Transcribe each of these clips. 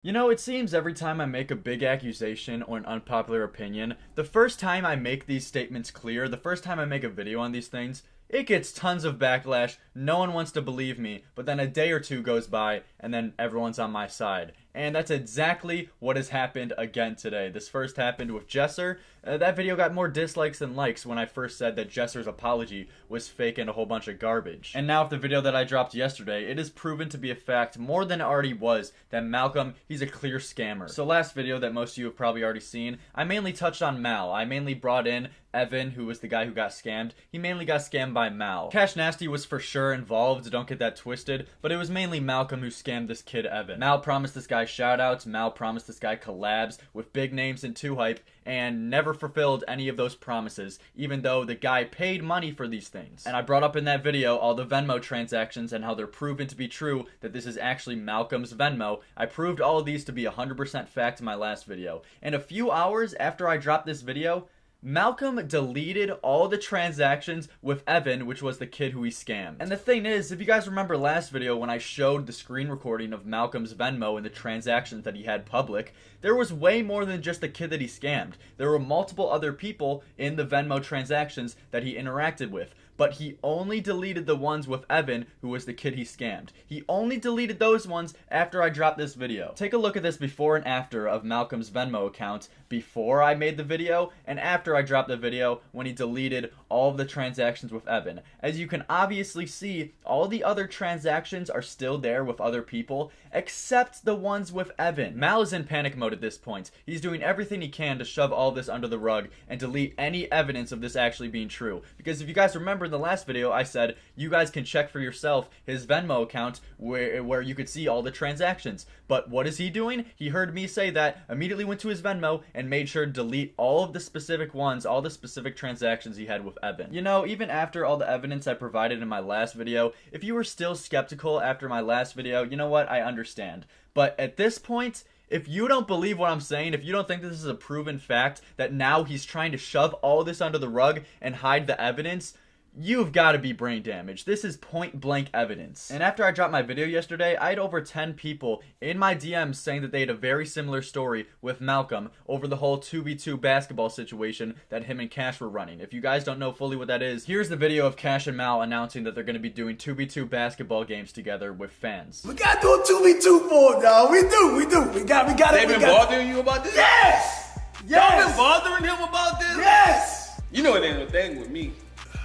You know, it seems every time I make a big accusation or an unpopular opinion, the first time I make these statements clear, the first time I make a video on these things, it gets tons of backlash. No one wants to believe me, but then a day or two goes by and then everyone's on my side. And that's exactly what has happened again today. This first happened with Jesser. That video got more dislikes than likes when I first said that Jesser's apology was fake and a whole bunch of garbage. And now with the video that I dropped yesterday, it is proven to be a fact more than it already was that Malcolm, he's a clear scammer. So last video that most of you have probably already seen, I mainly touched on Mal. I mainly brought in Evan, who was the guy who got scammed. He mainly got scammed by Mal. Cash Nasty was for sure involved, don't get that twisted, but it was mainly Malcolm who scammed this kid Evan. Mal promised this guy shoutouts, Mal promised this guy collabs with big names and 2Hype, and never fulfilled any of those promises, even though the guy paid money for these things. And I brought up in that video all the Venmo transactions and how they're proven to be true, that this is actually Malcolm's Venmo. I proved all of these to be 100% fact in my last video. And a few hours after I dropped this video, Malcolm deleted all the transactions with Evan, which was the kid who he scammed. And the thing is, if you guys remember last video when I showed the screen recording of Malcolm's Venmo and the transactions that he had public, there was way more than just the kid that he scammed. There were multiple other people in the Venmo transactions that he interacted with. But he only deleted the ones with Evan, who was the kid he scammed. He only deleted those ones after I dropped this video. Take a look at this before and after of Malcolm's Venmo account before I made the video and after I dropped the video when he deleted all of the transactions with Evan. As you can obviously see, all the other transactions are still there with other people except the ones with Evan. Mal is in panic mode at this point. He's doing everything he can to shove all this under the rug and delete any evidence of this actually being true. Because if you guys remember in the last video, I said you guys can check for yourself his Venmo account where you could see all the transactions. But what is he doing? He heard me say that, immediately went to his Venmo and made sure to delete all of the specific ones, all the specific transactions he had with Evan. You know, even after all the evidence I provided in my last video, if you were still skeptical after my last video, you know what? I understand. But at this point, if you don't believe what I'm saying, if you don't think this is a proven fact that now he's trying to shove all this under the rug and hide the evidence, you've got to be brain damaged. This is point blank evidence. And after I dropped my video yesterday, I had over 10 people in my DMs saying that they had a very similar story with Malcolm over the whole 2v2 basketball situation that him and Cash were running. If you guys don't know fully what that is, here's the video of Cash and Mal announcing that they're going to be doing 2v2 basketball games together with fans. We got to do a 2v2 for it, dog. We do. We got it. They've been bothering you about this? Yes! Y'all been bothering him about this? Yes! You know it ain't a thing with me.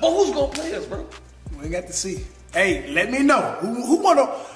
But who's gonna play us, bro? We got to see. Hey, let me know. Who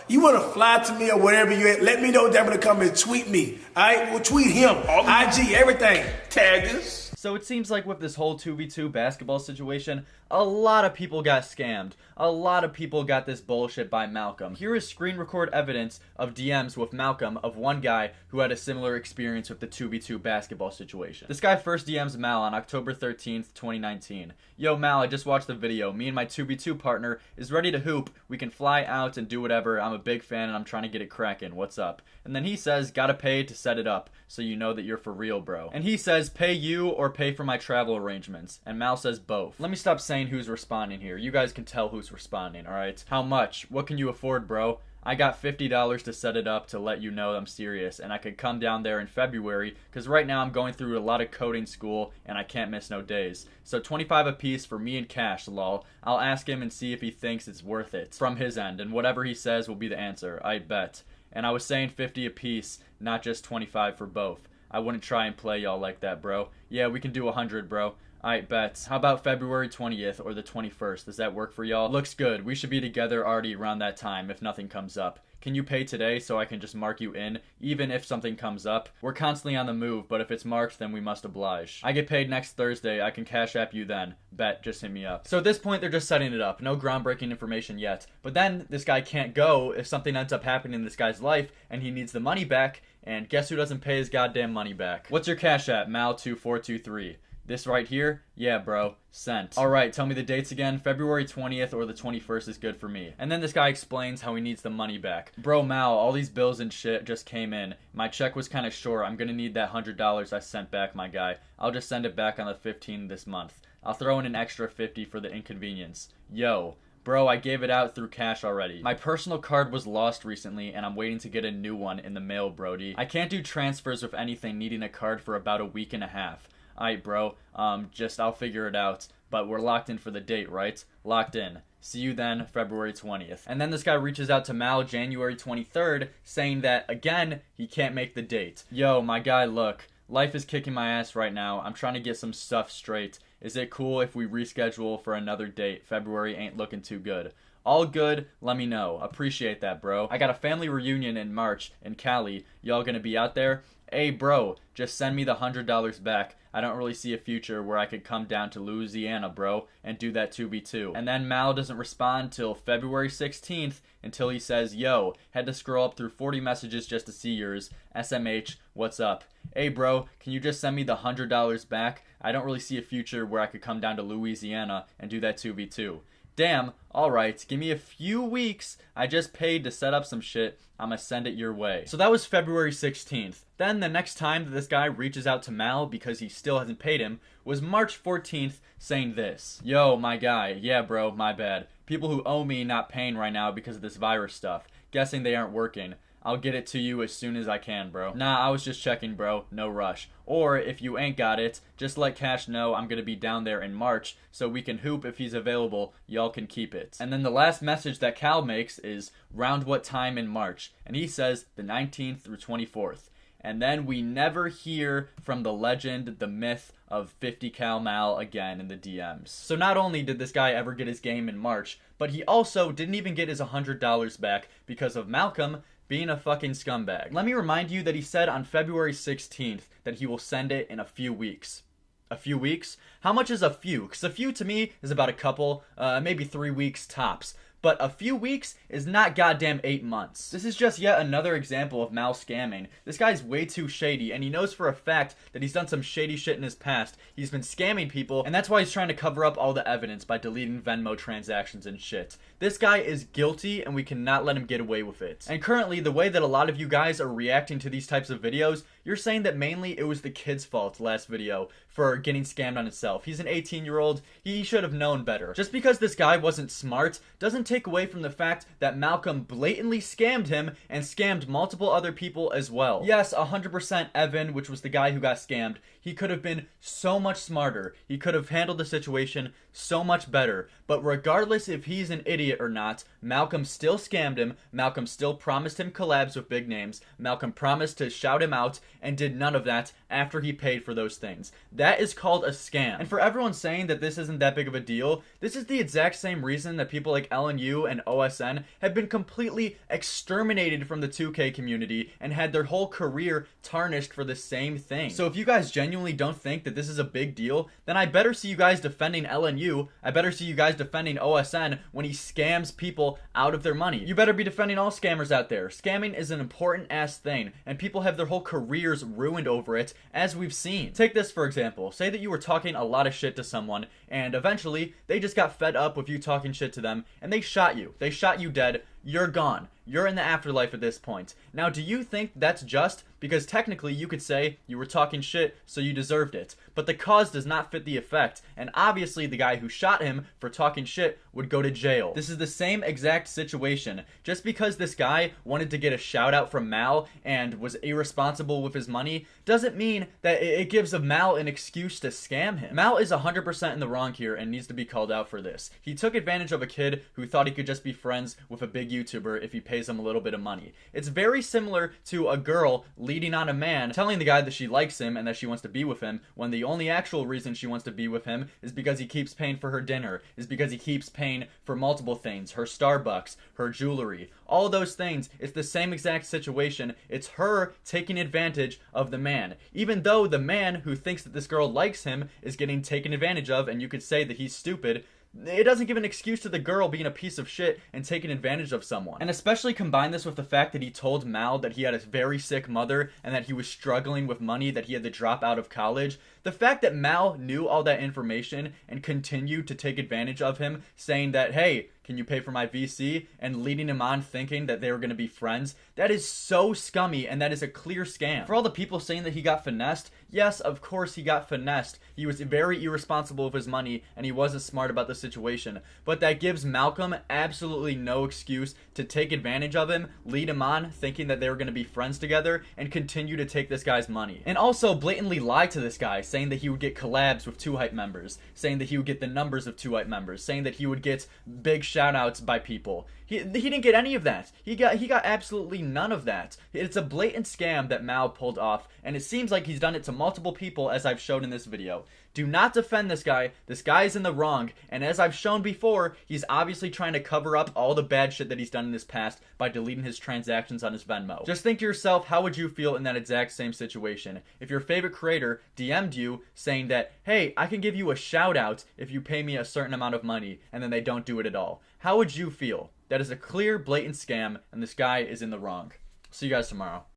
you wanna fly to me or whatever you at? Let me know that to come and tweet me. Alright, we'll tweet him. IG, everything. Tag us. So it seems like with this whole 2v2 basketball situation, a lot of people got scammed. A lot of people got this bullshit by Malcolm. Here is screen record evidence of DMs with Malcolm of one guy who had a similar experience with the 2v2 basketball situation. This guy first DMs Mal on October 13th, 2019. Yo Mal, I just watched the video. Me and my 2v2 partner is ready to hoop. We can fly out and do whatever. I'm a big fan and I'm trying to get it cracking. What's up? And then he says, gotta pay to set it up, so you know that you're for real, bro. And he says, pay you or pay for my travel arrangements. And Mal says both. Let me stop saying who's responding here. You guys can tell who's responding, alright? How much? What can you afford, bro? I got $50 to set it up to let you know I'm serious, and I could come down there in February, because right now I'm going through a lot of coding school, and I can't miss no days. So 25 a piece for me and Cash, lol. I'll ask him and see if he thinks it's worth it from his end, and whatever he says will be the answer, I bet. And I was saying 50 a piece, not just 25 for both. I wouldn't try and play y'all like that, bro. Yeah, we can do 100, bro. Alright, bets. How about February 20th or the 21st? Does that work for y'all? Looks good. We should be together already around that time if nothing comes up. Can you pay today so I can just mark you in, even if something comes up? We're constantly on the move, but if it's marked, then we must oblige. I get paid next Thursday. I can Cash App you then. Bet, just hit me up. So at this point, they're just setting it up. No groundbreaking information yet. But then, this guy can't go if something ends up happening in this guy's life, and he needs the money back, and guess who doesn't pay his goddamn money back? What's your Cash App? Mal2423. This right here? Yeah, bro. Sent. Alright, tell me the dates again. February 20th or the 21st is good for me. And then this guy explains how he needs the money back. Bro, Mal, all these bills and shit just came in. My check was kinda short. I'm gonna need that $100 I sent back, my guy. I'll just send it back on the 15th this month. I'll throw in an extra 50 for the inconvenience. Yo. Bro, I gave it out through cash already. My personal card was lost recently and I'm waiting to get a new one in the mail, brody. I can't do transfers with anything needing a card for about a week and a half. Alright, bro, I'll figure it out. But we're locked in for the date, right? Locked in. See you then, February 20th. And then this guy reaches out to Mal January 23rd, saying that, again, he can't make the date. Yo, my guy, look. Life is kicking my ass right now. I'm trying to get some stuff straight. Is it cool if we reschedule for another date? February ain't looking too good. All good, let me know. Appreciate that, bro. I got a family reunion in March in Cali. Y'all gonna be out there? Hey, bro, just send me the $100 back. I don't really see a future where I could come down to Louisiana, bro, and do that 2v2. And then Mal doesn't respond till February 16th until he says, yo, had to scroll up through 40 messages just to see yours. SMH, what's up? Hey, bro, can you just send me the $100 back? I don't really see a future where I could come down to Louisiana and do that 2v2. Damn, alright, give me a few weeks. I just paid to set up some shit. I'ma send it your way. So that was February 16th. Then the next time that this guy reaches out to Mal because he still hasn't paid him was March 14th saying this. Yo, my guy, yeah bro, my bad. People who owe me not paying right now because of this virus stuff. Guessing they aren't working. I'll get it to you as soon as I can, bro. Nah, I was just checking, bro. No rush. Or, if you ain't got it, just let Cash know I'm gonna be down there in March, so we can hoop if he's available, y'all can keep it. And then the last message that Cal makes is, round what time in March? And he says, the 19th through 24th. And then we never hear from the legend, the myth of 50 Cal Mal again in the DMs. So not only did this guy ever get his game in March, but he also didn't even get his $100 back because of Malcolm being a fucking scumbag. Let me remind you that he said on February 16th that he will send it in a few weeks. A few weeks? How much is a few? Because a few to me is about a couple, maybe 3 weeks tops. But a few weeks is not goddamn 8 months. This is just yet another example of Mal scamming. This guy's way too shady, and he knows for a fact that he's done some shady shit in his past. He's been scamming people, and that's why he's trying to cover up all the evidence by deleting Venmo transactions and shit. This guy is guilty, and we cannot let him get away with it. And currently, the way that a lot of you guys are reacting to these types of videos, you're saying that mainly it was the kid's fault last video for getting scammed on himself. He's an 18-year-old. He should have known better. Just because this guy wasn't smart doesn't take away from the fact that Malcolm blatantly scammed him and scammed multiple other people as well. Yes, 100% Evan, which was the guy who got scammed, he could have been so much smarter. He could have handled the situation so much better. But regardless if he's an idiot or not, Malcolm still scammed him. Malcolm still promised him collabs with big names. Malcolm promised to shout him out and did none of that after he paid for those things. That is called a scam. And for everyone saying that this isn't that big of a deal, this is the exact same reason that people like LNU and OSN have been completely exterminated from the 2K community and had their whole career tarnished for the same thing. So if you guys genuinely don't think that this is a big deal, then I better see you guys defending LNU. I better see you guys defending OSN when he scams people out of their money. You better be defending all scammers out there. Scamming is an important ass thing, and people have their whole careers ruined over it, as we've seen. Take this for example. Say that you were talking a lot of shit to someone, and eventually they just got fed up with you talking shit to them, and they shot you. They shot you dead. You're gone. You're in the afterlife at this point. Now, do you think that's just? Because technically you could say you were talking shit, so you deserved it. But the cause does not fit the effect, and obviously the guy who shot him for talking shit would go to jail. This is the same exact situation. Just because this guy wanted to get a shout out from Mal and was irresponsible with his money doesn't mean that it gives a Mal an excuse to scam him. Mal is 100% in the wrong here and needs to be called out for this. He took advantage of a kid who thought he could just be friends with a big YouTuber if he pays him a little bit of money. It's very similar to a girl leading on a man, telling the guy that she likes him and that she wants to be with him, when the only actual reason she wants to be with him is because he keeps paying for her dinner, is because he keeps paying for multiple things, her Starbucks, her jewelry, all those things. It's the same exact situation. It's her taking advantage of the man. Even though the man who thinks that this girl likes him is getting taken advantage of, and you could say that he's stupid, it doesn't give an excuse to the girl being a piece of shit and taking advantage of someone. And especially combine this with the fact that he told Mal that he had a very sick mother and that he was struggling with money, that he had to drop out of college. The fact that Mal knew all that information and continued to take advantage of him, saying that, hey, can you pay for my VC, and leading him on thinking that they were going to be friends. That is so scummy, and that is a clear scam. For all the people saying that he got finessed, yes, of course he got finessed. He was very irresponsible with his money, and he wasn't smart about the situation. But that gives Malcolm absolutely no excuse to take advantage of him, lead him on, thinking that they were going to be friends together, and continue to take this guy's money. And also blatantly lie to this guy, saying that he would get collabs with 2Hype members, saying that he would get the numbers of 2Hype members, saying that he would get big shoutouts by people. He didn't get any of that. He got absolutely none of that. It's a blatant scam that Mal pulled off, and it seems like he's done it to multiple people, as I've shown in this video. Do not defend this guy. This guy is in the wrong, and as I've shown before, he's obviously trying to cover up all the bad shit that he's done in his past by deleting his transactions on his Venmo. Just think to yourself, how would you feel in that exact same situation? If your favorite creator DM'd you saying that, hey, I can give you a shout out if you pay me a certain amount of money, and then they don't do it at all. How would you feel? That is a clear, blatant scam, and this guy is in the wrong. See you guys tomorrow.